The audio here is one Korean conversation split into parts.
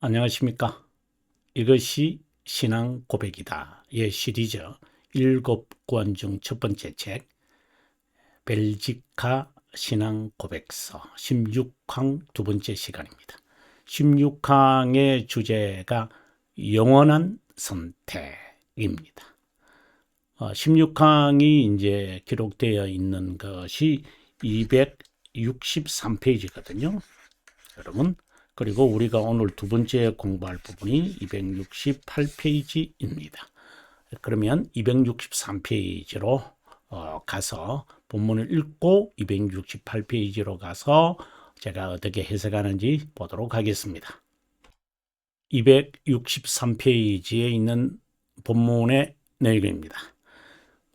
안녕하십니까. 이것이 신앙 고백이다. 예, 시리즈 7권 중 첫 번째 책, 벨지카 신앙 고백서 16항 두 번째 시간입니다. 16항의 주제가 영원한 선택입니다. 16항이 이제 기록되어 있는 것이 263페이지거든요. 여러분, 그리고 우리가 오늘 두 번째 공부할 부분이 268페이지입니다. 그러면 263페이지로 가서 본문을 읽고 268페이지로 가서 제가 어떻게 해석하는지 보도록 하겠습니다. 263페이지에 있는 본문의 내용입니다.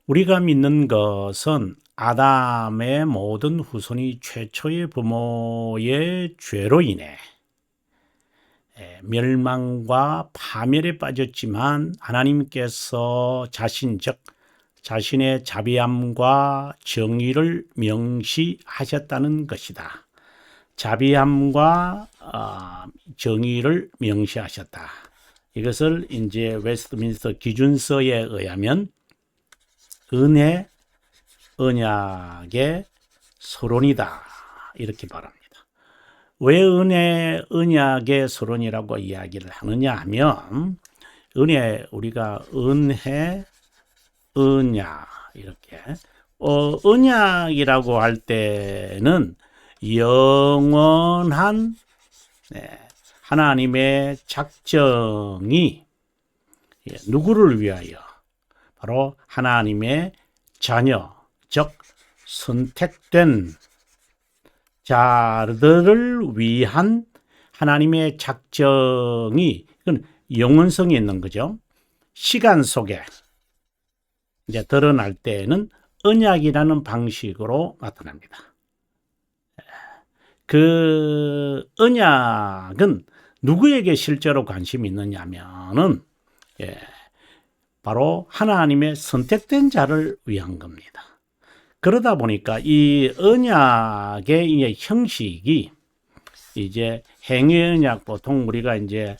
우리가 믿는 것은 아담의 모든 후손이 최초의 부모의 죄로 인해 멸망과 파멸에 빠졌지만 하나님께서 자신의 자비함과 정의를 명시하셨다는 것이다. 자비함과 정의를 명시하셨다. 이것을 이제 웨스트민스터 기준서에 의하면 은혜, 언약의 서론이다. 이렇게 말합니다. 왜 은혜, 언약의 서론이라고 이야기를 하느냐 하면, 우리가 은혜, 언약, 이렇게, 언약이라고 할 때는 영원한 하나님의 작정이 누구를 위하여? 바로 하나님의 자녀, 즉 선택된 자들을 위한 하나님의 작정이, 이건 영원성이 있는 거죠. 시간 속에 이제 드러날 때는 언약이라는 방식으로 나타납니다. 그 언약은 누구에게 실제로 관심이 있느냐면은 바로 하나님의 선택된 자를 위한 겁니다. 그러다 보니까 이 언약의 형식이 이제 행위 언약, 보통 우리가 이제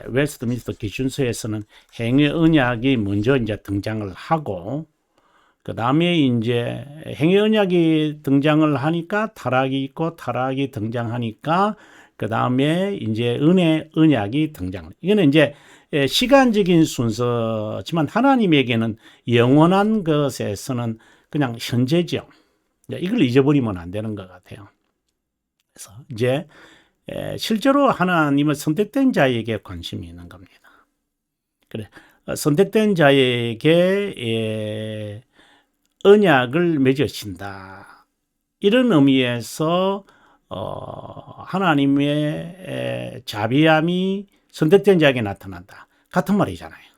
웨스트민스터 기준서에서는 행위 언약이 먼저 이제 등장을 하고, 그 다음에 이제 행위 언약이 등장을 하니까 타락이 있고, 타락이 등장하니까 그 다음에 이제 은혜 언약이 등장. 이거는 이제 시간적인 순서지만 하나님에게는 영원한 것에서는 그냥 현재죠. 이걸 잊어버리면 안 되는 것 같아요. 그래서 이제 실제로 하나님은 선택된 자에게 관심이 있는 겁니다. 그래, 선택된 자에게 언약을 맺으신다. 이런 의미에서 하나님의 자비함이 선택된 자에게 나타난다. 같은 말이잖아요.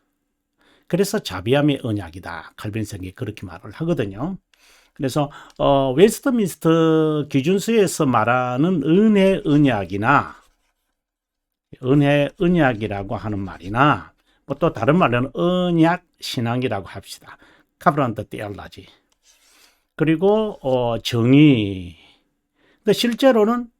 그래서 자비함의 언약이다. 칼빈성이 그렇게 말을 하거든요. 그래서 웨스트민스터 기준서에서 말하는 은혜 언약이나 은혜 언약이라고 하는 말이나 뭐 또 다른 말로는 언약 신앙이라고 합시다. 카브란트 테올로지. 그리고 정의. 근데 실제로는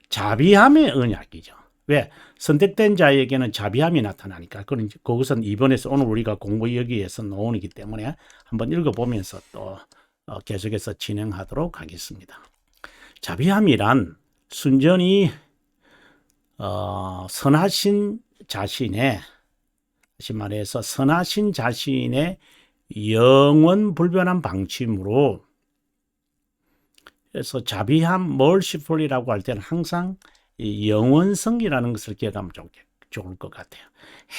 자비함의 언약이죠. 왜? 선택된 자에게는 자비함이 나타나니까. 그것은 이번에서 오늘 우리가 공부 여기에서 나오기 때문에 한번 읽어보면서 또 계속해서 진행하도록 하겠습니다. 자비함이란 순전히 선하신 자신의, 다시 말해서 선하신 자신의 영원 불변한 방침으로, 그래서 자비함, merciful이라고 할 때는 항상 이 영원성이라는 것을 기억하면 좋을 것 같아요.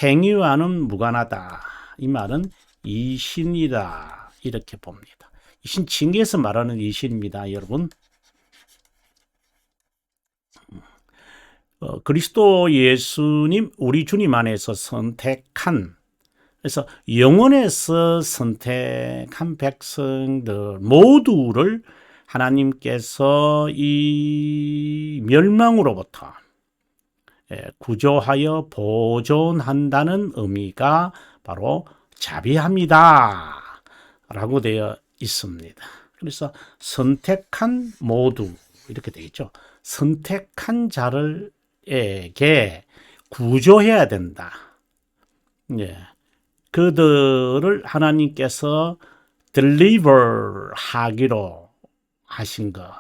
행위와는 무관하다. 이 말은 이신이다. 이렇게 봅니다. 이신 칭의에서 말하는 이신입니다, 여러분. 그리스도 예수님, 우리 주님 안에서 선택한, 그래서 영원에서 선택한 백성들 모두를 하나님께서 이 멸망으로부터 구조하여 보존한다는 의미가 바로 자비함이다 라고 되어 있습니다. 그래서 선택한 모두 이렇게 되어 있죠. 선택한 자를 자들에게 구조해야 된다. 예. 그들을 하나님께서 deliver 하기로 하신 것.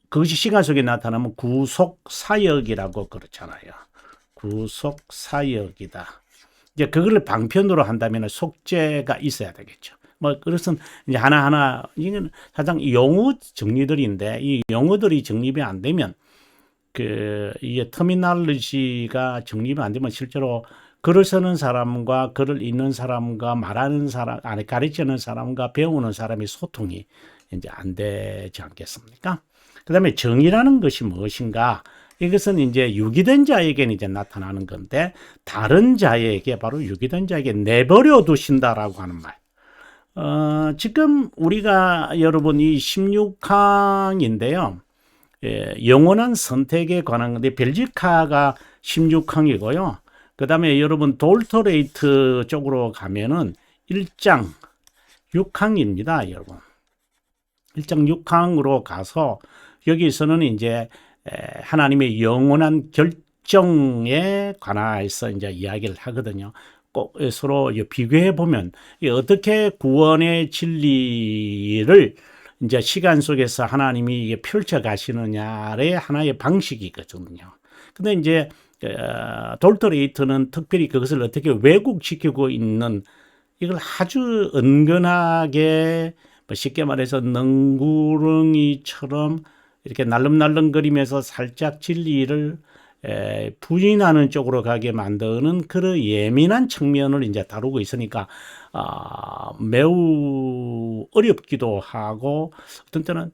그것이 시간 속에 나타나면 구속 사역이라고 그렇잖아요. 구속 사역이다. 이제 그걸 방편으로 한다면 속죄가 있어야 되겠죠. 뭐 그것은 이제 하나하나 이건 가장 용어 정리들인데 이 용어들이 정립이 안 되면 이게 터미널리지가 정립이 안 되면 실제로 글을 쓰는 사람과 글을 읽는 사람과 말하는 사람, 아니 가르치는 사람과 배우는 사람이 소통이 이제 안 되지 않겠습니까? 그다음에 정의라는 것이 무엇인가? 이것은 이제 유기된 자에게는 이제 나타나는 건데 다른 자에게 바로 유기된 자에게 내버려 두신다라고 하는 말. 지금 우리가 여러분 이 16항인데요. 예, 영원한 선택에 관한 건데 벨지카가 16항이고요. 그 다음에 여러분 돌토레이트 쪽으로 가면은 1장 6항입니다, 여러분. 1장 6항으로 가서 여기서는 이제 하나님의 영원한 결정에 관해서 이제 이야기를 하거든요. 꼭 서로 비교해 보면 어떻게 구원의 진리를 이제 시간 속에서 하나님이 이게 펼쳐 가시느냐의 하나의 방식이거든요. 근데 이제 돌토레이트는 특별히 그것을 어떻게 왜곡시키고 있는 이걸 아주 은근하게 쉽게 말해서 능구렁이처럼 이렇게 날름날름거리면서 살짝 진리를 부인하는 쪽으로 가게 만드는 그런 예민한 측면을 이제 다루고 있으니까 매우 어렵기도 하고 어떤 때는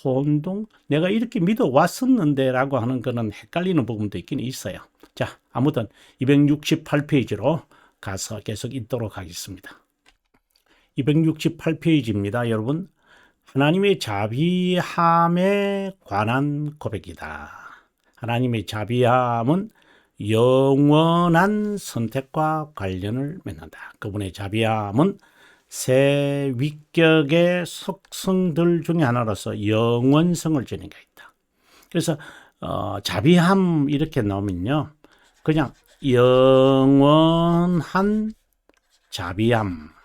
혼동 내가 이렇게 믿어 왔었는데라고 하는 거는 헷갈리는 부분도 있긴 있어요. 자, 아무튼 268페이지로 가서 계속 읽도록 하겠습니다. 268페이지입니다, 여러분. 하나님의 자비함에 관한 고백이다. 하나님의 자비함은 영원한 선택과 관련을 맺는다. 그분의 자비함은 세 위격의 속성들 중에 하나로서 영원성을 지닌 게 있다. 그래서 자비함 이렇게 나오면요, 그냥 영원한 자비함.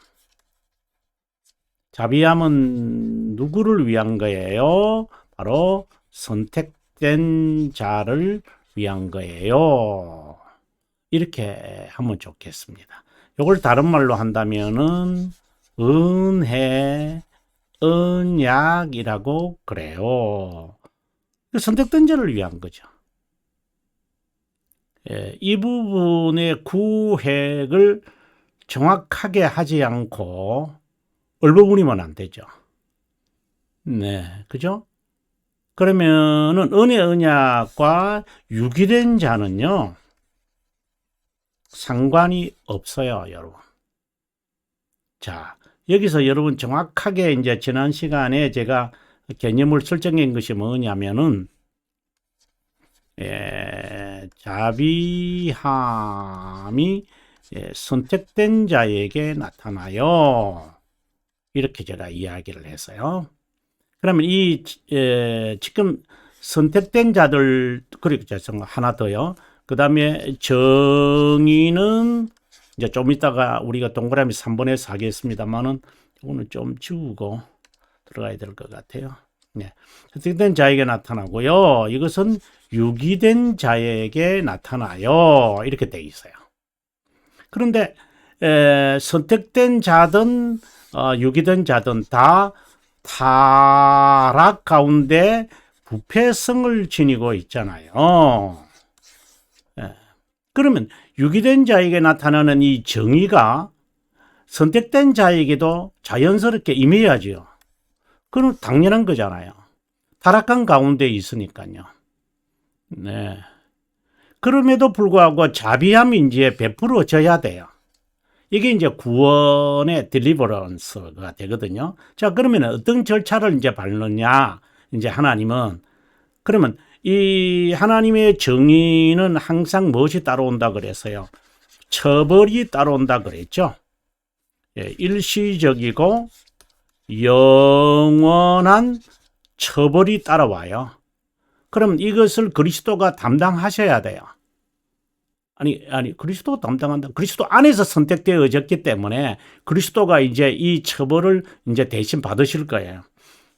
자비함은 누구를 위한 거예요? 바로 선택된 자를 위한 거예요. 이렇게 하면 좋겠습니다. 이걸 다른 말로 한다면은 은혜, 언약이라고 그래요. 선택된 자를 위한 거죠. 이 부분의 구획을 정확하게 하지 않고 얼버무리면 안 되죠. 네, 그죠? 그러면은 은혜 언약과 유기된 자는요, 상관이 없어요, 여러분. 자, 여기서 여러분 정확하게 이제 지난 시간에 제가 개념을 설정한 것이 뭐냐면은, 자비함이 선택된 자에게 나타나요. 이렇게 제가 이야기를 했어요. 그러면 지금 선택된 자들, 그리고 하나 더요. 그 다음에 정의는 이제 좀 이따가 우리가 동그라미 3번에서 하겠습니다만은 이거는 좀 지우고 들어가야 될 것 같아요. 네. 선택된 자에게 나타나고요. 이것은 유기된 자에게 나타나요. 이렇게 되어 있어요. 그런데 선택된 자든 유기된 자든 다 타락 가운데 부패성을 지니고 있잖아요. 그러면 유기된 자에게 나타나는 이 정의가 선택된 자에게도 자연스럽게 임해야지요. 그건 당연한 거잖아요. 타락한 가운데 있으니까요. 네. 그럼에도 불구하고 자비함이 이제 베풀어져야 돼요. 이게 이제 구원의 딜리버런스가 되거든요. 자, 그러면 어떤 절차를 이제 밟느냐? 이제 하나님은, 그러면 이 하나님의 정의는 항상 무엇이 따라온다 그랬어요? 처벌이 따라온다 그랬죠. 일시적이고 영원한 처벌이 따라와요. 그럼 이것을 그리스도가 담당하셔야 돼요. 아니, 그리스도가 담당한다. 그리스도 안에서 선택되어졌기 때문에 그리스도가 이제 이 처벌을 이제 대신 받으실 거예요.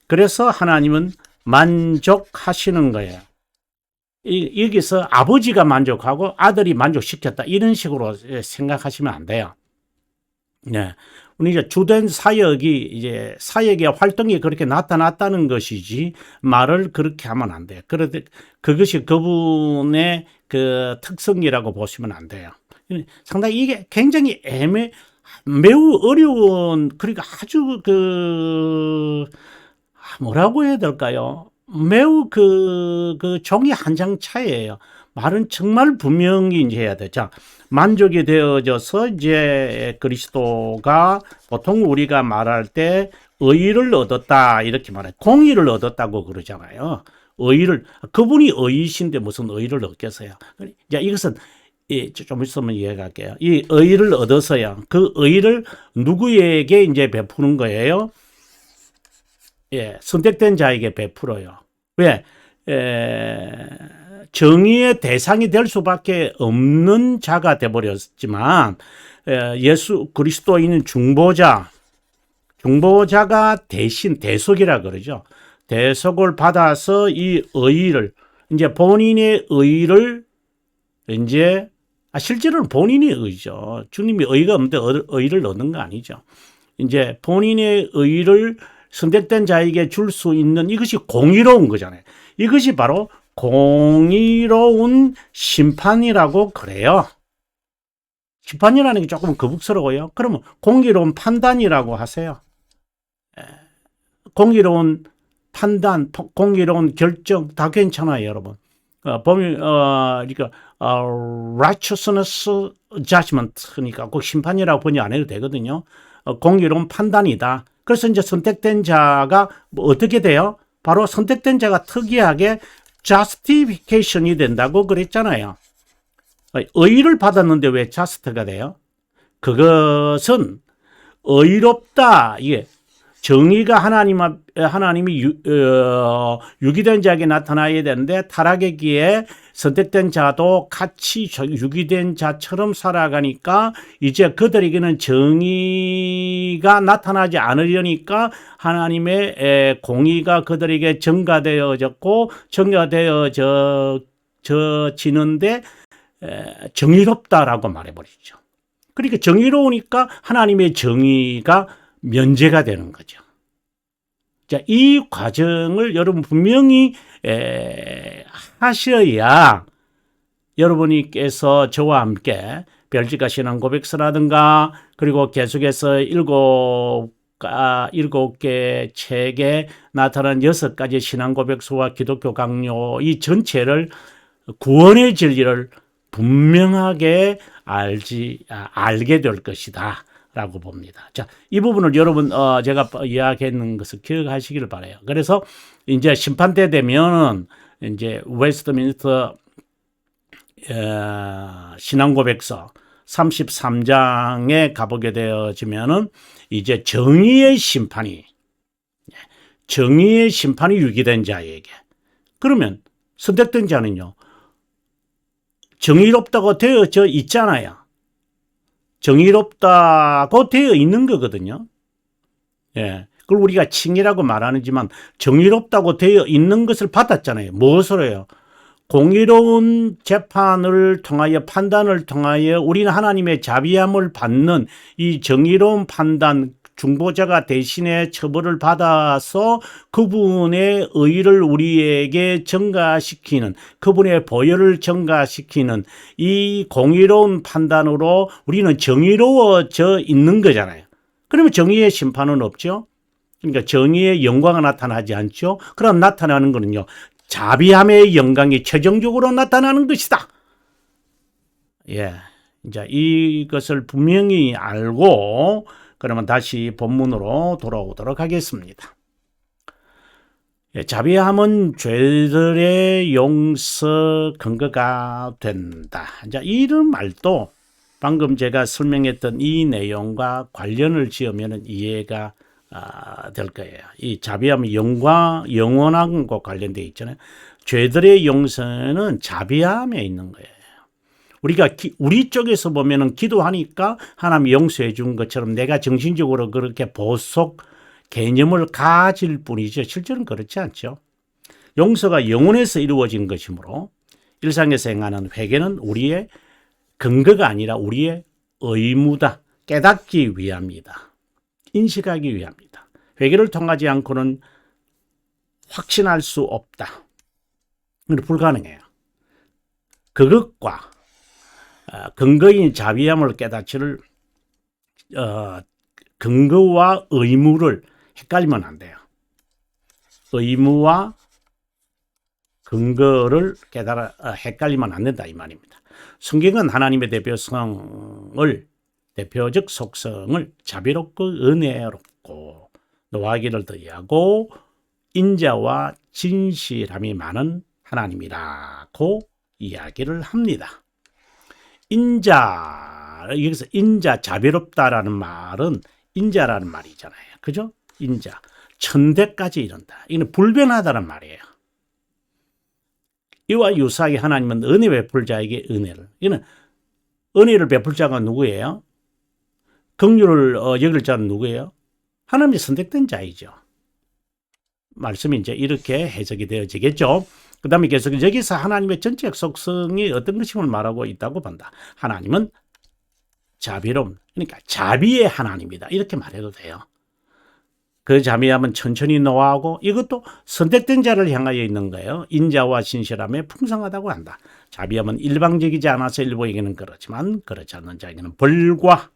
그래서 하나님은 만족하시는 거예요. 여기서 아버지가 만족하고 아들이 만족시켰다. 이런 식으로 생각하시면 안 돼요. 네. 우리 이제 주된 사역이 이제 사역의 활동이 그렇게 나타났다는 것이지 말을 그렇게 하면 안 돼요. 그런데 그것이 그분의 그 특성이라고 보시면 안 돼요. 상당히 이게 굉장히 매우 어려운, 그러니까 아주 뭐라고 해야 될까요? 매우 종이 한 장 차이예요. 말은 정말 분명히 이제 해야 돼. 자, 만족이 되어져서 이제 그리스도가 보통 우리가 말할 때 의를 얻었다 이렇게 말해요. 공의를 얻었다고 그러잖아요. 그분이 의이신데 무슨 의를 얻겠어요? 자, 이것은 좀 있으면 이해할게요. 이 의를 얻어서요. 그 의를 누구에게 이제 베푸는 거예요? 예, 선택된 자에게 베풀어요. 왜? 정의의 대상이 될 수밖에 없는 자가 되어버렸지만 예수 그리스도인은 중보자가 대신 대속이라 그러죠. 대속을 받아서 이 의를 이제 본인의 의를 이제 실제로는 본인의 의죠. 주님이 의가 없는데 의를 얻는 거 아니죠. 이제 본인의 의를 선택된 자에게 줄 수 있는 이것이 공의로운 거잖아요. 이것이 바로 공의로운 심판이라고 그래요. 심판이라는 게 조금 거북스러워요. 그러면 공의로운 판단이라고 하세요. 공의로운 판단, 공의로운 결정 다 괜찮아요, 여러분. 그러니까 righteousness judgment니까 꼭 심판이라고 번역 안 해도 되거든요. 공의로운 판단이다. 그래서 이제 선택된 자가 뭐 어떻게 돼요? 바로 선택된 자가 특이하게 justification이 된다고 그랬잖아요. 의를 받았는데 왜 just가 돼요? 그것은 의롭다. 이게 정의가 하나님이 유기된 자에게 나타나야 되는데 타락의 기에 선택된 자도 같이 유기된 자처럼 살아가니까 이제 그들에게는 정의가 나타나지 않으려니까 하나님의 공의가 그들에게 전가되어졌고 전가되어지는데 정의롭다라고 말해버리죠. 그러니까 정의로우니까 하나님의 정의가 면제가 되는 거죠. 자, 이 과정을 여러분 분명히 하셔야 여러분께서 저와 함께 별지가 신앙 고백서라든가 그리고 계속해서 일곱 개 책에 나타난 6가지 신앙 고백서와 기독교 강요 이 전체를 구원의 진리를 분명하게 알게 될 것이다 라고 봅니다. 자, 이 부분을 여러분 제가 이야기했는 것을 기억하시기를 바라요. 그래서 이제 심판 때 되면은 이제 웨스트민스터 신앙 고백서 33장에 가보게 되어지면은 이제 정의의 심판이 유기된 자에게, 그러면 선택된 자는요 정의롭다고 되어져 있잖아요. 정의롭다고 되어 있는 거거든요. 예. 그걸 우리가 칭의라고 말하지만 정의롭다고 되어 있는 것을 받았잖아요. 무엇으로요? 공의로운 재판을 통하여 판단을 통하여 우리는 하나님의 자비함을 받는 이 정의로운 판단, 중보자가 대신에 처벌을 받아서 그분의 의를 우리에게 전가시키는, 그분의 보혈을 전가시키는 이 공의로운 판단으로 우리는 정의로워져 있는 거잖아요. 그러면 정의의 심판은 없죠. 그러니까 정의의 영광이 나타나지 않죠. 그럼 나타나는 거는요, 자비함의 영광이 최종적으로 나타나는 것이다. 예, 이제 이것을 분명히 알고 그러면 다시 본문으로 돌아오도록 하겠습니다. 예, 자비함은 죄들의 용서 근거가 된다. 이제 이런 말도 방금 제가 설명했던 이 내용과 관련을 지으면 이해가 될 거예요. 이 자비함의 영원한 것과 관련되어 있잖아요. 죄들의 용서는 자비함에 있는 거예요. 우리가 우리 쪽에서 보면은 기도하니까 하나님이 용서해 준 것처럼 내가 정신적으로 그렇게 보속 개념을 가질 뿐이죠. 실제로는 그렇지 않죠. 용서가 영혼에서 이루어진 것이므로 일상에서 행하는 회개는 우리의 근거가 아니라 우리의 의무다. 깨닫기 위함이다. 인식하기 위함이다. 회개를 통하지 않고는 확신할 수 없다. 불가능해요. 그것과 근거인 자비함을 깨닫지를 근거와 의무를 헷갈리면 안 돼요. 의무와 근거를 헷갈리면 안 된다 이 말입니다. 성경은 하나님의 대표적 속성을 자비롭고 은혜롭고 노하기를 더디하고 인자와 진실함이 많은 하나님이라고 이야기를 합니다. 여기서 인자, 자비롭다라는 말은 인자라는 말이잖아요. 그죠? 인자. 천대까지 이른다. 이는 불변하다는 말이에요. 이와 유사하게 하나님은 은혜 베풀 자에게 은혜를. 이는 은혜를 베풀 자가 누구예요? 긍휼을 여길 자는 누구예요? 하나님의 선택된 자이죠. 말씀이 이제 이렇게 해석이 되어지겠죠. 그 다음에 계속 여기서 하나님의 전체적 속성이 어떤 것임을 말하고 있다고 본다. 하나님은 자비로움, 그러니까 자비의 하나님이다. 이렇게 말해도 돼요. 그 자비함은 천천히 노하고 이것도 선택된 자를 향하여 있는 거예요. 인자와 신실함에 풍성하다고 한다. 자비함은 일방적이지 않아서 일부에게는 그렇지만 그렇지 않는 자에게는 벌과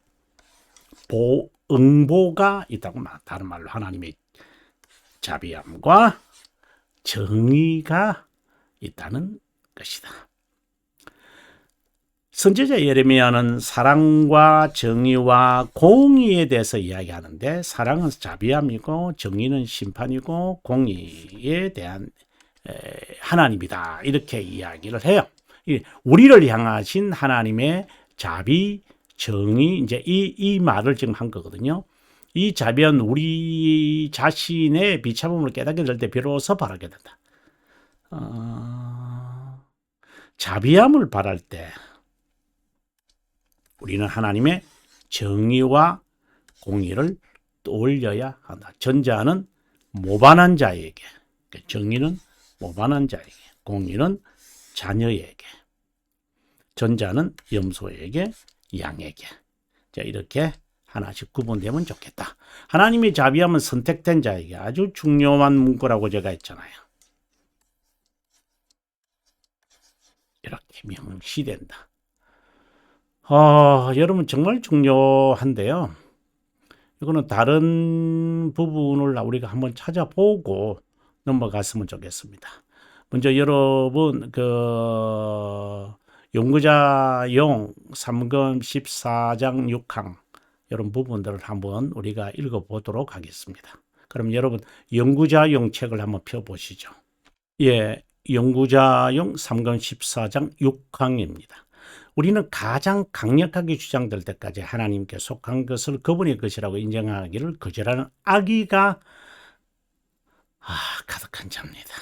응보가 있다고 말한다. 다른 말로 하나님의 자비함과 정의가 있다는 것이다. 선지자 예레미야는 사랑과 정의와 공의에 대해서 이야기하는데 사랑은 자비함이고 정의는 심판이고 공의에 대한 하나님이다. 이렇게 이야기를 해요. 우리를 향하신 하나님의 자비, 정의, 이제 이 말을 지금 한 거거든요. 이 자비는 우리 자신의 비참함을 깨닫게 될 때 비로소 바라게 된다. 자비함을 바랄 때 우리는 하나님의 정의와 공의를 떠올려야 한다. 전자는 모반한 자에게, 정의는 모반한 자에게, 공의는 자녀에게, 전자는 염소에게, 양에게. 자, 이렇게 하나씩 구분되면 좋겠다. 하나님의 자비함은 선택된 자에게 아주 중요한 문구라고 제가 했잖아요. 이렇게 명시된다. 여러분 정말 중요한데요. 이거는 다른 부분을 우리가 한번 찾아보고 넘어갔으면 좋겠습니다. 먼저 여러분 연구자용 3권 14장 6항 이런 부분들을 한번 우리가 읽어보도록 하겠습니다. 그럼 여러분 연구자용 책을 한번 펴보시죠. 예, 연구자용 3권 14장 6항입니다. 우리는 가장 강력하게 주장될 때까지 하나님께 속한 것을 그분의 것이라고 인정하기를 거절하는 악의가 가득한 자입니다.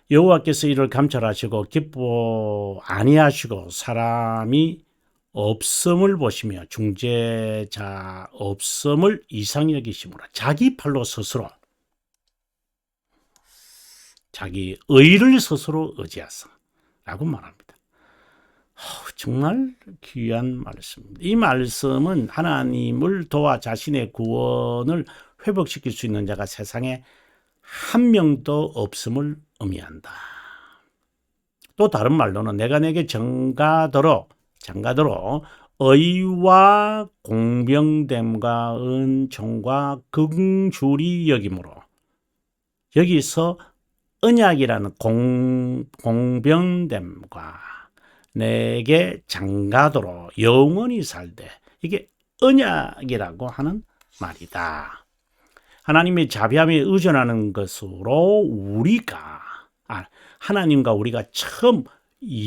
여호와께서 이를 감찰하시고 기뻐 아니하시고 사람이 없음을 보시며 중재자 없음을 이상히 여기심으로 자기 팔로 스스로 자기 의를 스스로 의지하사 라고 말합니다. 정말 귀한 말씀입니다. 이 말씀은 하나님을 도와 자신의 구원을 회복시킬 수 있는 자가 세상에 한 명도 없음을 의미한다. 또 다른 말로는 내가 내게 장가들어 의와 공병됨과 은총과 긍휼이 여김으로 여기서 언약이라는 공병됨과 내게 장가도록 영원히 살되 이게 언약이라고 하는 말이다. 하나님의 자비함에 의존하는 것으로 우리가 하나님과 우리가 처음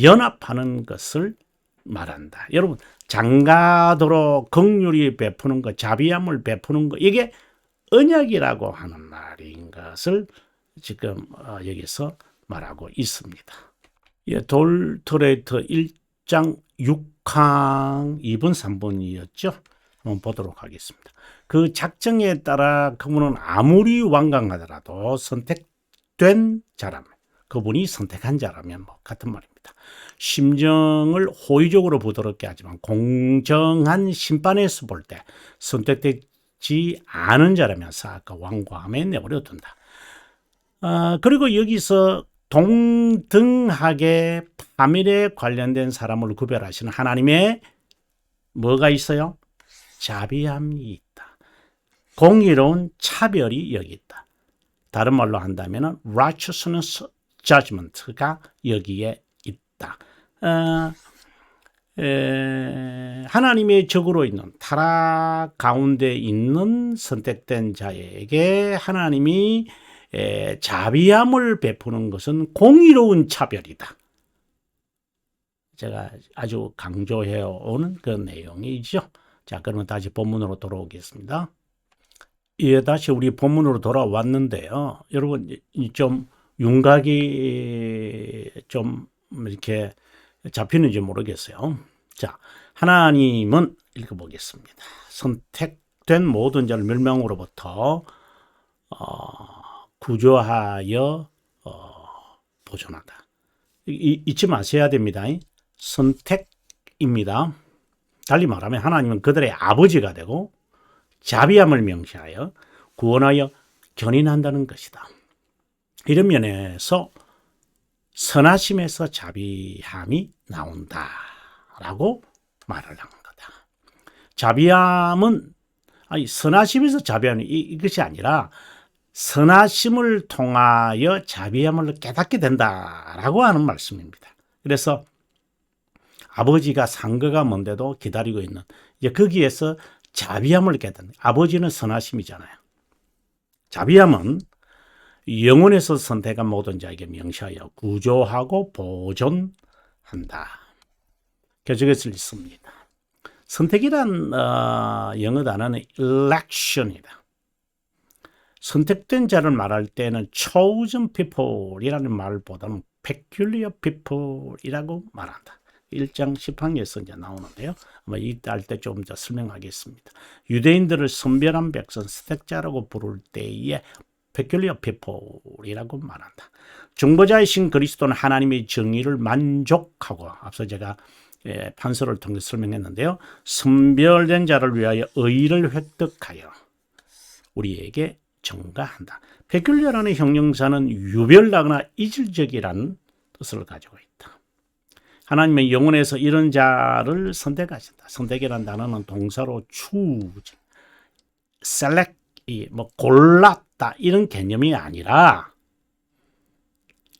연합하는 것을 말한다. 여러분 장가도록 긍휼히 베푸는 것, 자비함을 베푸는 것 이게 언약이라고 하는 말인 것을 지금 여기서 말하고 있습니다. 예, 돌트레이터 1장 6항 2분 3분이었죠. 한번 보도록 하겠습니다. 그 작정에 따라 그분은 아무리 완강하더라도 선택된 자라면, 그분이 선택한 자라면 뭐 같은 말입니다. 심정을 호의적으로 부드럽게 하지만 공정한 심판에서 볼 때 선택되지 않은 자라면 사악과 완고함에 내버려 둔다. 그리고 여기서 동등하게 파멸에 관련된 사람을 구별하시는 하나님의 뭐가 있어요? 자비함이 있다. 공의로운 차별이 여기 있다. 다른 말로 한다면 righteousness judgment가 여기에 있다. 하나님의 적으로 있는 타락 가운데 있는 선택된 자에게 하나님이 자비함을 베푸는 것은 공의로운 차별이다. 제가 아주 강조해오는 그 내용이죠. 자, 그러면 다시 본문으로 돌아오겠습니다. 예, 다시 우리 본문으로 돌아왔는데요. 여러분, 좀 윤곽이 좀 이렇게 잡히는지 모르겠어요. 자, 하나님은 읽어보겠습니다. 선택된 모든 자를 멸망으로부터 구조하여 보존한다. 잊지 마셔야 됩니다. 선택입니다. 달리 말하면 하나님은 그들의 아버지가 되고 자비함을 명시하여 구원하여 견인한다는 것이다. 이런 면에서 선하심에서 자비함이 나온다라고 말을 한 거다. 자비함은 선하심에서 자비함이 이것이 아니라 선하심을 통하여 자비함을 깨닫게 된다라고 하는 말씀입니다. 그래서 아버지가 상거가 먼데도 기다리고 있는 이제 거기에서 자비함을 깨닫는, 아버지는 선하심이잖아요. 자비함은 영혼에서 선택한 모든 자에게 명시하여 구조하고 보존한다. 계속해서 읽습니다. 선택이란 영어 단어는 election이다. 선택된 자를 말할 때는 chosen people이라는 말보다는 peculiar people이라고 말한다. 1장 10항에서 이제 나오는데요. 아마 이때 때 좀 더 설명하겠습니다. 유대인들을 선별한 백성, 선택자라고 부를 때에 peculiar people이라고 말한다. 중보자이신 그리스도는 하나님의 정의를 만족하고, 앞서 제가 판서를 통해 설명했는데요. 선별된 자를 위하여 의를 획득하여 우리에게 전가한다. peculiar라는 형용사는 유별나거나 이질적이라는 뜻을 가지고 있다. 하나님의 영혼에서 이런 자를 선택하신다. 선택이라는 단어는 동사로 choose, select, 뭐 골랐다 이런 개념이 아니라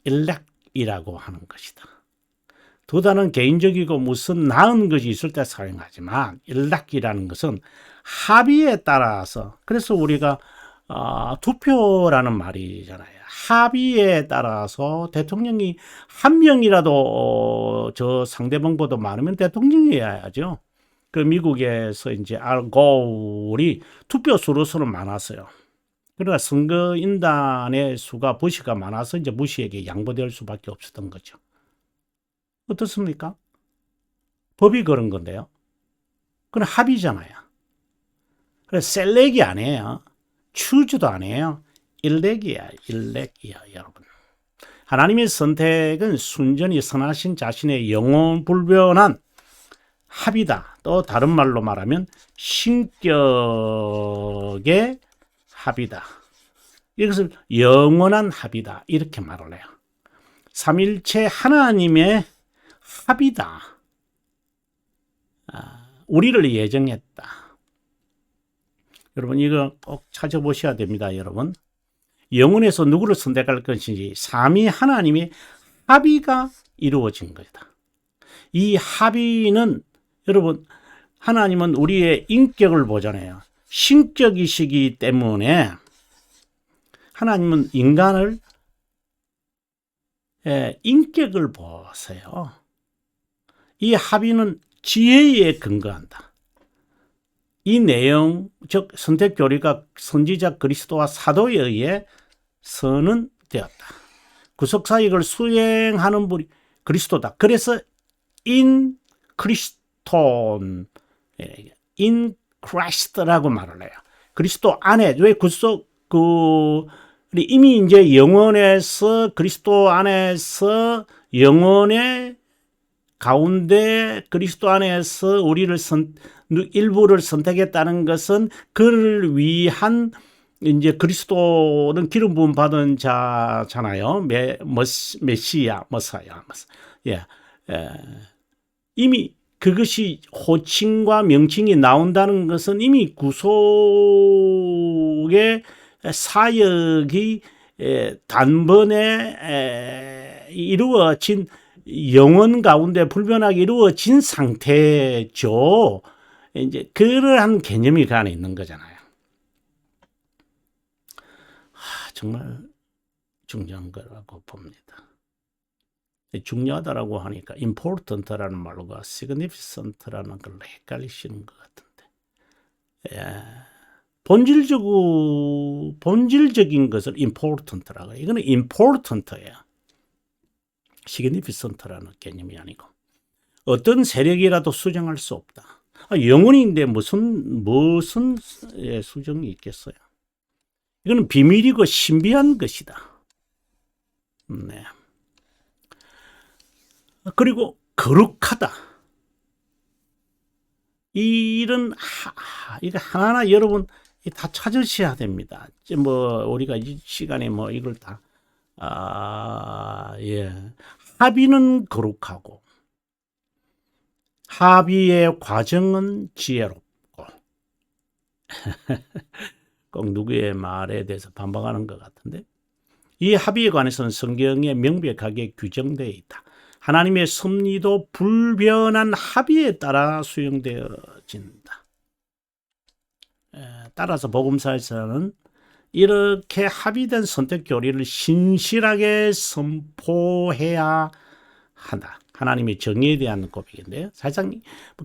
elect이라고 하는 것이다. 두 단어는 개인적이고 무슨 나은 것이 있을 때 사용하지만 elect이라는 것은 합의에 따라서, 그래서 우리가 투표라는 말이잖아요. 합의에 따라서 대통령이 한 명이라도 저 상대방보다 많으면 대통령이어야죠. 그 미국에서 이제 알 고울이 투표 수로서는 많았어요. 그러나 선거인단의 수가 부시가 많아서 이제 부시에게 양보될 수밖에 없었던 거죠. 어떻습니까? 법이 그런 건데요. 그건 합의잖아요. 그래서 셀렉이 아니에요. 추즈도 아니에요. 일렉이야, 여러분. 하나님의 선택은 순전히 선하신 자신의 영원 불변한 합이다. 또 다른 말로 말하면 신격의 합이다. 이것을 영원한 합이다. 이렇게 말을 해요. 삼일체 하나님의 합이다. 우리를 예정했다. 여러분 이거 꼭 찾아보셔야 됩니다. 여러분. 영혼에서 누구를 선택할 것인지 삼위 하나님의 합의가 이루어진 거다. 이 합의는 여러분 하나님은 우리의 인격을 보잖아요. 신격이시기 때문에 하나님은 인간을 인격을 보세요. 이 합의는 지혜에 근거한다. 이 내용, 즉 선택 교리가 선지자 그리스도와 사도에 의해 서는 되었다. 구속사역을 수행하는 분이 그리스도다. 그래서 in 크리스톤, in Christ라고 말을 해요. 그리스도 안에. 왜 이미 이제 영혼에서, 그리스도 안에서, 영혼의 가운데 그리스도 안에서 우리를 일부를 선택했다는 것은 그를 위한, 이제 그리스도는 기름 부음 받은 자잖아요. 메시아. 예. 이미 그것이 호칭과 명칭이 나온다는 것은 이미 구속의 사역이 단번에 이루어진, 영혼 가운데 불변하게 이루어진 상태죠. 이제 그러한 개념이 그 안에 있는 거잖아요. 정말 중요한 거라고 봅니다. 중요하다라고 하니까 important라는 말과 significant라는 걸 헷갈리시는 것 같은데, 본질적인 것을 important라고 해요. 이거는 important예요. significant라는 개념이 아니고, 어떤 세력이라도 수정할 수 없다. 영혼인데 무슨 수정이 있겠어요? 이거는 비밀이고 신비한 것이다. 네. 그리고 거룩하다. 이거 하나하나 여러분 다 찾으셔야 됩니다. 우리가 이 시간에 이걸 다, 합의는 거룩하고, 합의의 과정은 지혜롭고, 꼭 누구의 말에 대해서 반박하는 것 같은데, 이 합의에 관해서는 성경에 명백하게 규정되어 있다. 하나님의 섭리도 불변한 합의에 따라 수용되어진다. 따라서 복음사에서는 이렇게 합의된 선택 교리를 신실하게 선포해야 한다. 하나님의 정의에 대한 고백인데요. 사실상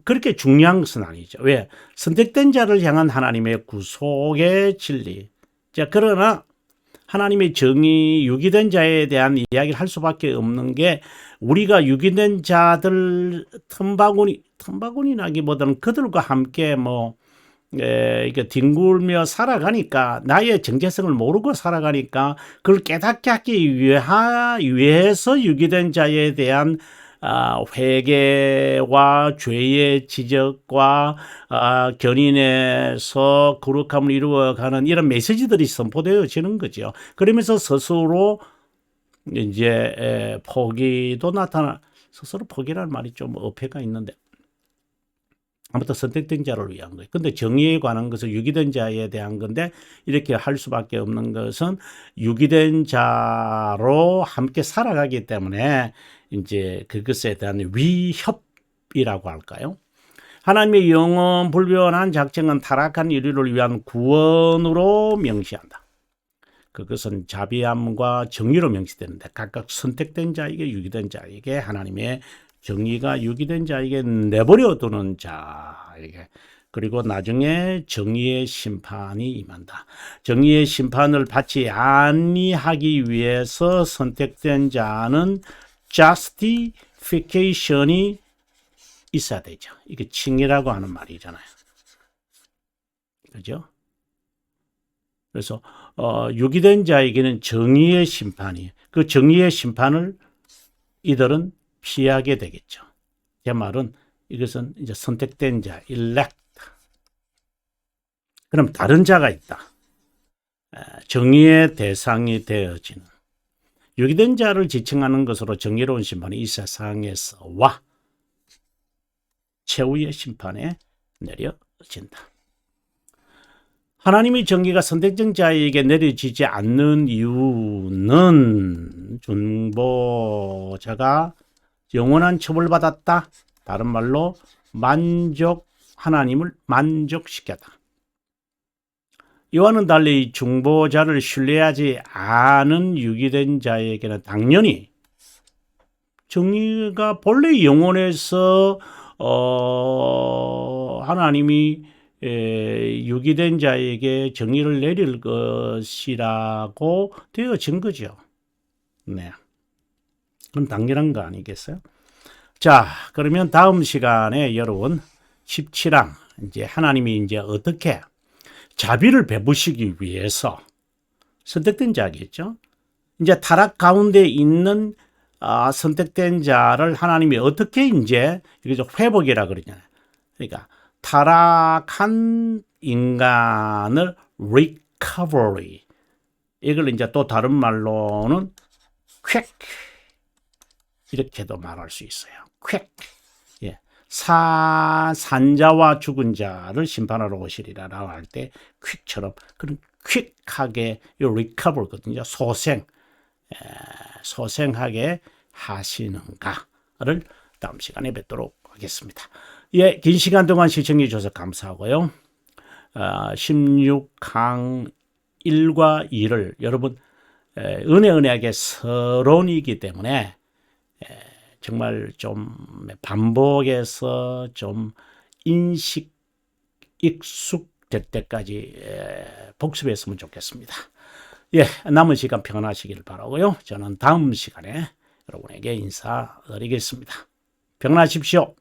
그렇게 중요한 것은 아니죠. 왜? 선택된 자를 향한 하나님의 구속의 진리. 자, 그러나 하나님의 정의, 유기된 자에 대한 이야기를 할 수밖에 없는 게, 우리가 유기된 자들 틈바구니나기보다는 그들과 함께 이게 뒹굴며 살아가니까, 나의 정체성을 모르고 살아가니까, 그걸 깨닫게 하기 위해서 유기된 자에 대한 회개와 죄의 지적과 견인해서 거룩함을 이루어가는 이런 메시지들이 선포되어지는 거죠. 그러면서 스스로 이제 포기도 스스로 포기라는 말이 좀 어폐가 있는데, 아무튼 선택된 자를 위한 거예요. 근데 정의에 관한 것은 유기된 자에 대한 건데, 이렇게 할 수밖에 없는 것은 유기된 자로 함께 살아가기 때문에 이제 그것에 대한 위협이라고 할까요? 하나님의 영원 불변한 작정은 타락한 인류를 위한 구원으로 명시한다. 그것은 자비함과 정의로 명시되는데, 각각 선택된 자에게, 유기된 자에게 하나님의 정의가 유기된 자에게 내버려 두는 자에게, 그리고 나중에 정의의 심판이 임한다. 정의의 심판을 받지 아니하기 위해서 선택된 자는 justification이 있어야 되죠. 이게 칭의라고 하는 말이잖아요. 그죠? 그래서 유기된 자에게는 정의의 심판이, 그 정의의 심판을 이들은 피하게 되겠죠. 제 말은 이것은 이제 선택된 자, elect. 그럼 다른 자가 있다. 정의의 대상이 되어지는, 유기된 자를 지칭하는 것으로 정의로운 심판이 이 세상에서와 최후의 심판에 내려진다. 하나님의 정의가 선택된 자에게 내려지지 않는 이유는 중보자가 영원한 처벌받았다. 다른 말로 하나님을 만족시켰다. 이와는 달리 중보자를 신뢰하지 않은 유기된 자에게는 당연히 정의가 본래 영혼에서 하나님이 유기된 자에게 정의를 내릴 것이라고 되어진 거죠. 네. 그건 당연한 거 아니겠어요? 자, 그러면 다음 시간에 여러분 17항 이제 하나님이 이제 어떻게 자비를 베푸시기 위해서 선택된 자겠죠. 이제 타락 가운데 있는 선택된 자를 하나님이 어떻게 이제 이게 회복이라 그러잖아요. 그러니까 타락한 인간을 recovery, 이걸 이제 또 다른 말로는 퀵 이렇게도 말할 수 있어요. 퀵. 예. 산자와 죽은 자를 심판하러 오시리라라고 할 때 퀵처럼 그런 퀵하게 recover거든요. 소생하게 하시는가를 다음 시간에 뵙도록 하겠습니다. 예, 긴 시간 동안 시청해 주셔서 감사하고요. 16항 1과 2를 여러분 은혜하게 서론이기 때문에 정말 좀 반복해서 좀 익숙될 때까지 복습했으면 좋겠습니다. 예, 남은 시간 평안하시길 바라고요. 저는 다음 시간에 여러분에게 인사드리겠습니다. 평안하십시오.